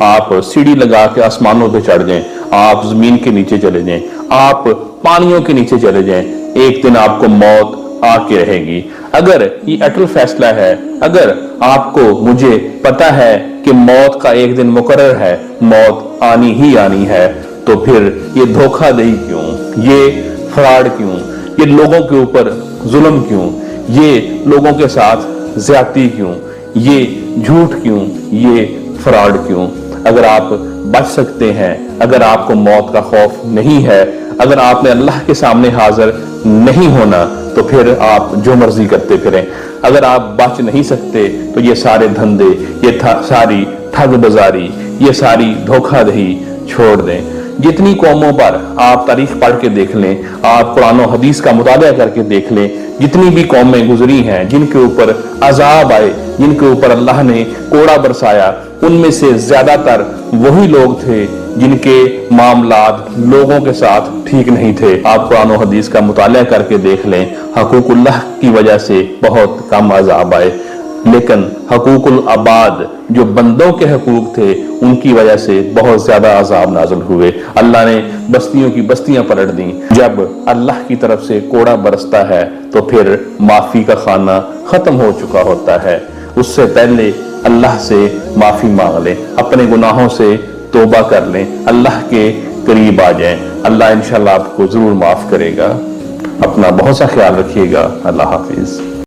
آپ سیڑھی لگا کے آسمانوں پہ چڑھ جائیں، آپ زمین کے نیچے چلے جائیں، آپ پانیوں کے نیچے چلے جائیں، ایک دن آپ کو موت آ کے رہے گی۔ اگر یہ اٹل فیصلہ ہے، اگر آپ کو مجھے پتا ہے کہ موت کا ایک دن مقرر ہے، موت آنی ہی آنی ہے، تو پھر یہ دھوکہ دہی کیوں، یہ فراڈ کیوں، یہ لوگوں کے اوپر ظلم کیوں، یہ لوگوں کے ساتھ زیادتی کیوں، یہ جھوٹ کیوں، یہ فراڈ کیوں؟ اگر آپ بچ سکتے ہیں، اگر آپ کو موت کا خوف نہیں ہے، اگر آپ نے اللہ کے سامنے حاضر نہیں ہونا، تو پھر آپ جو مرضی کرتے پھریں۔ اگر آپ بچ نہیں سکتے تو یہ سارے دھندے، یہ ساری ٹھگ بازاری، یہ ساری دھوکہ دہی چھوڑ دیں۔ جتنی قوموں پر آپ تاریخ پڑھ کے دیکھ لیں، آپ قرآن و حدیث کا مطالعہ کر کے دیکھ لیں، جتنی بھی قومیں گزری ہیں جن کے اوپر عذاب آئے، جن کے اوپر اللہ نے کوڑا برسایا، ان میں سے زیادہ تر وہی لوگ تھے جن کے معاملات لوگوں کے ساتھ ٹھیک نہیں تھے۔ آپ قرآن و حدیث کا مطالعہ کر کے دیکھ لیں، حقوق اللہ کی وجہ سے بہت کم عذاب آئے، لیکن حقوق العباد جو بندوں کے حقوق تھے ان کی وجہ سے بہت زیادہ عذاب نازل ہوئے۔ اللہ نے بستیوں کی بستیاں پلٹ دیں۔ جب اللہ کی طرف سے کوڑا برستا ہے تو پھر معافی کا خانہ ختم ہو چکا ہوتا ہے۔ اس سے پہلے اللہ سے معافی مانگ لیں، اپنے گناہوں سے توبہ کر لیں، اللہ کے قریب آ جائیں، اللہ انشاءاللہ آپ کو ضرور معاف کرے گا۔ اپنا بہت سا خیال رکھیے گا۔ اللہ حافظ۔